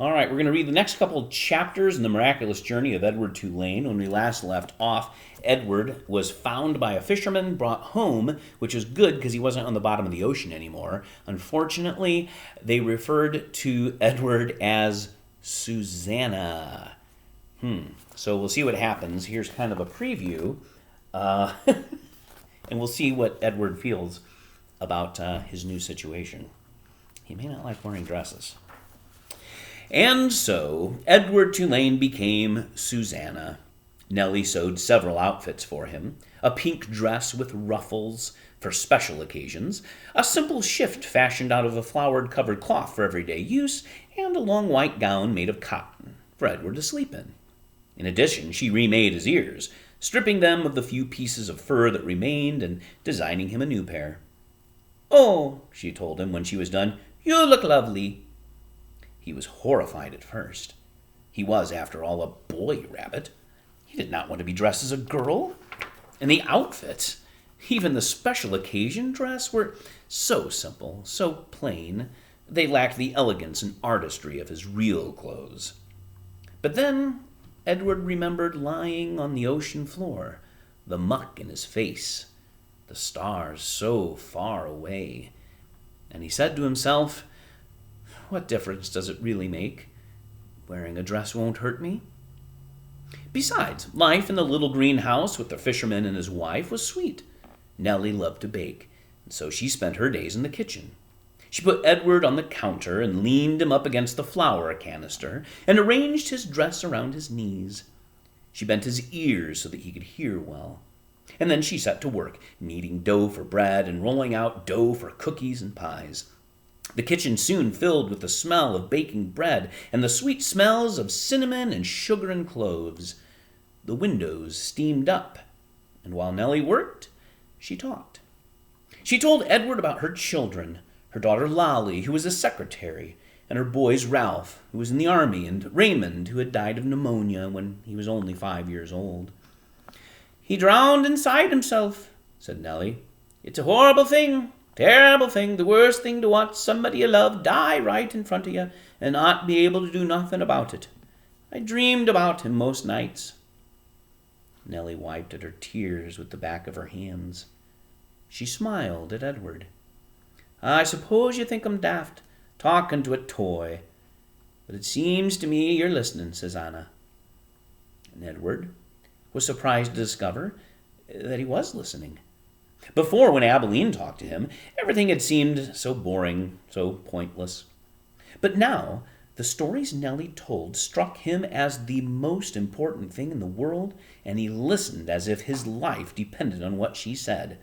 All right, we're going to read the next couple chapters in the miraculous journey of Edward Tulane. When we last left off, Edward was found by a fisherman, brought home, which was good because he wasn't on the bottom of the ocean anymore. Unfortunately, they referred to Edward as Susanna. So we'll see what happens. Here's kind of a preview, and we'll see what Edward feels about his new situation. He may not like wearing dresses. And so, Edward Tulane became Susanna. Nellie sewed several outfits for him: a pink dress with ruffles for special occasions, a simple shift fashioned out of a flowered-covered cloth for everyday use, and a long white gown made of cotton for Edward to sleep in. In addition, she remade his ears, stripping them of the few pieces of fur that remained and designing him a new pair. "Oh," she told him when she was done, "you look lovely." He was horrified at first. He was, after all, a boy rabbit. He did not want to be dressed as a girl. And the outfits, even the special occasion dress, were so simple, so plain, they lacked the elegance and artistry of his real clothes. But then Edward remembered lying on the ocean floor, the muck in his face, the stars so far away, and he said to himself, "What difference does it really make? Wearing a dress won't hurt me." Besides, life in the little green house with the fisherman and his wife was sweet. Nellie loved to bake, and so she spent her days in the kitchen. She put Edward on the counter and leaned him up against the flour canister and arranged his dress around his knees. She bent his ears so that he could hear well. And then she set to work, kneading dough for bread and rolling out dough for cookies and pies. The kitchen soon filled with the smell of baking bread and the sweet smells of cinnamon and sugar and cloves. The windows steamed up, and while Nellie worked, she talked. She told Edward about her children, her daughter Lolly, who was a secretary, and her boys Ralph, who was in the army, and Raymond, who had died of pneumonia when he was only 5 years old. "He drowned inside himself," said Nellie. "It's a horrible thing. Terrible thing, the worst thing to watch somebody you love die right in front of you and not be able to do nothing about it. I dreamed about him most nights." Nellie wiped at her tears with the back of her hands. She smiled at Edward. "I suppose you think I'm daft, talking to a toy, but it seems to me you're listening, Susanna." And Edward was surprised to discover that he was listening. Before, when Abilene talked to him, everything had seemed so boring, so pointless. But now, the stories Nellie told struck him as the most important thing in the world, and he listened as if his life depended on what she said.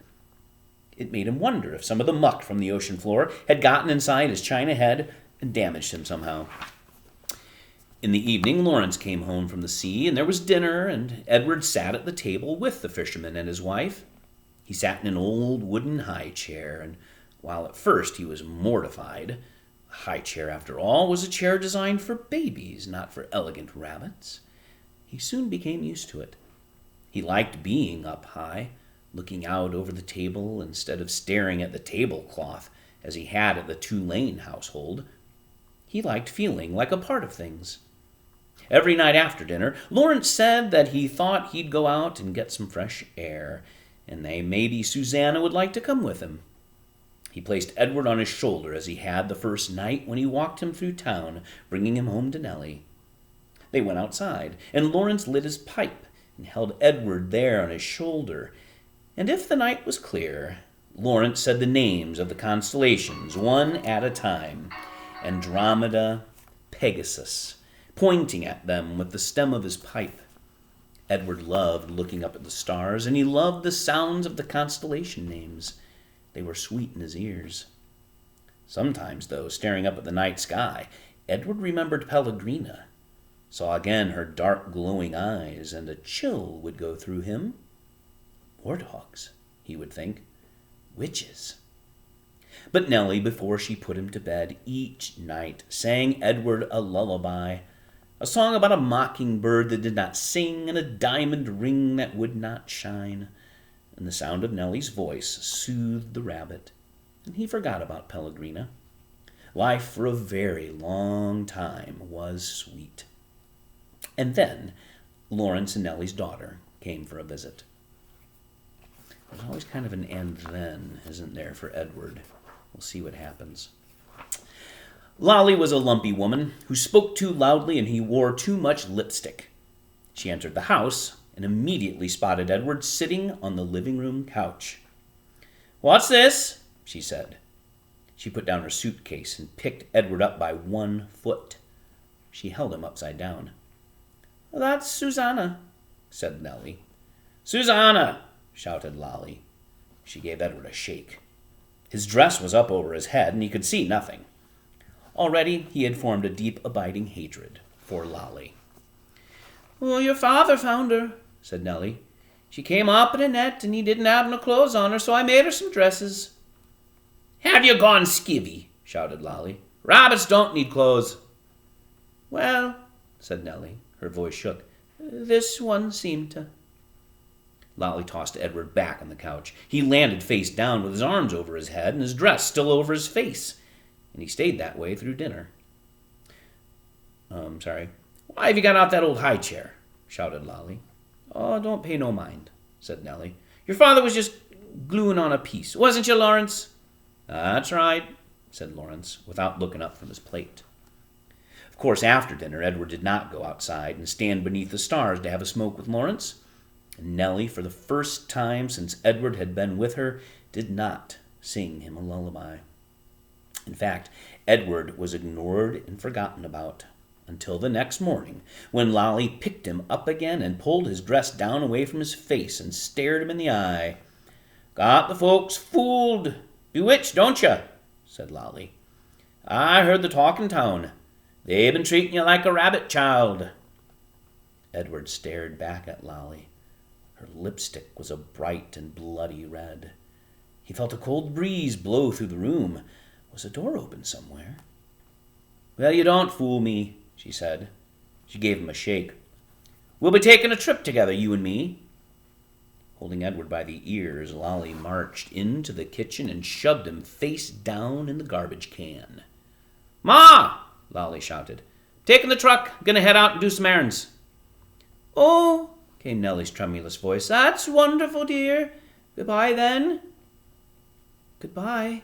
It made him wonder if some of the muck from the ocean floor had gotten inside his china head and damaged him somehow. In the evening, Lawrence came home from the sea, and there was dinner, and Edward sat at the table with the fisherman and his wife. He sat in an old wooden high chair, and while at first he was mortified, a high chair, after all, was a chair designed for babies, not for elegant rabbits. He soon became used to it. He liked being up high, looking out over the table instead of staring at the tablecloth as he had at the Tulane household. He liked feeling like a part of things. Every night after dinner, Lawrence said that he thought he'd go out and get some fresh air, and maybe Susanna would like to come with him. He placed Edward on his shoulder as he had the first night when he walked him through town, bringing him home to Nellie. They went outside, and Lawrence lit his pipe and held Edward there on his shoulder. And if the night was clear, Lawrence said the names of the constellations one at a time: Andromeda, Pegasus, pointing at them with the stem of his pipe. Edward loved looking up at the stars, and he loved the sounds of the constellation names. They were sweet in his ears. Sometimes, though, staring up at the night sky, Edward remembered Pellegrina, saw again her dark glowing eyes, and a chill would go through him. Warthogs, he would think. Witches. But Nellie, before she put him to bed each night, sang Edward a lullaby, a song about a mockingbird that did not sing and a diamond ring that would not shine. And the sound of Nellie's voice soothed the rabbit, and he forgot about Pellegrina. Life for a very long time was sweet. And then Lawrence and Nellie's daughter came for a visit. There's always kind of an "and then," isn't there, for Edward? We'll see what happens. Lolly was a lumpy woman who spoke too loudly and he wore too much lipstick. She entered the house and immediately spotted Edward sitting on the living room couch. "What's this?" she said. She put down her suitcase and picked Edward up by one foot. She held him upside down. "That's Susanna," said Nellie. "Susanna!" shouted Lolly. She gave Edward a shake. His dress was up over his head, and he could see nothing. Already he had formed a deep, abiding hatred for Lolly. "Oh, your father found her," said Nellie. "She came up in a net, and he didn't have no clothes on her, so I made her some dresses." "Have you gone skivvy?" shouted Lolly. "Rabbits don't need clothes." "Well," said Nellie. Her voice shook. "This one seemed to." Lolly tossed Edward back on the couch. He landed face down with his arms over his head and his dress still over his face. And he stayed that way through dinner. Sorry. "Why have you got out that old high chair?" shouted Lolly. "Oh, don't pay no mind," said Nellie. "Your father was just gluing on a piece. Wasn't you, Lawrence?" "That's right," said Lawrence, without looking up from his plate. Of course, after dinner, Edward did not go outside and stand beneath the stars to have a smoke with Lawrence. And Nellie, for the first time since Edward had been with her, did not sing him a lullaby. In fact, Edward was ignored and forgotten about until the next morning, when Lolly picked him up again and pulled his dress down away from his face and stared him in the eye. "Got the folks fooled. Bewitched, don't you?" said Lolly. "I heard the talk in town. They've been treating you like a rabbit child." Edward stared back at Lolly. Her lipstick was a bright and bloody red. He felt a cold breeze blow through the room. Was a door open somewhere? "Well, you don't fool me," she said. She gave him a shake. "We'll be taking a trip together, you and me." Holding Edward by the ears, Lolly marched into the kitchen and shoved him face down in the garbage can. "Ma!" Lolly shouted. "Taking the truck. Gonna head out and do some errands." "Oh," came Nellie's tremulous voice. "That's wonderful, dear. Goodbye, then." "Goodbye,"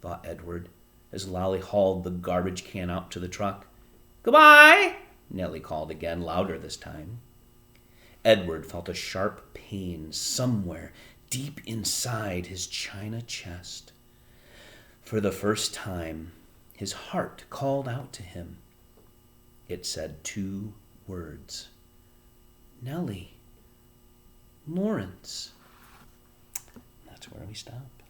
thought Edward, as Lolly hauled the garbage can out to the truck. "Goodbye," Nellie called again, louder this time. Edward felt a sharp pain somewhere deep inside his china chest. For the first time, his heart called out to him. It said two words. "Nellie. Lawrence." That's where we stop.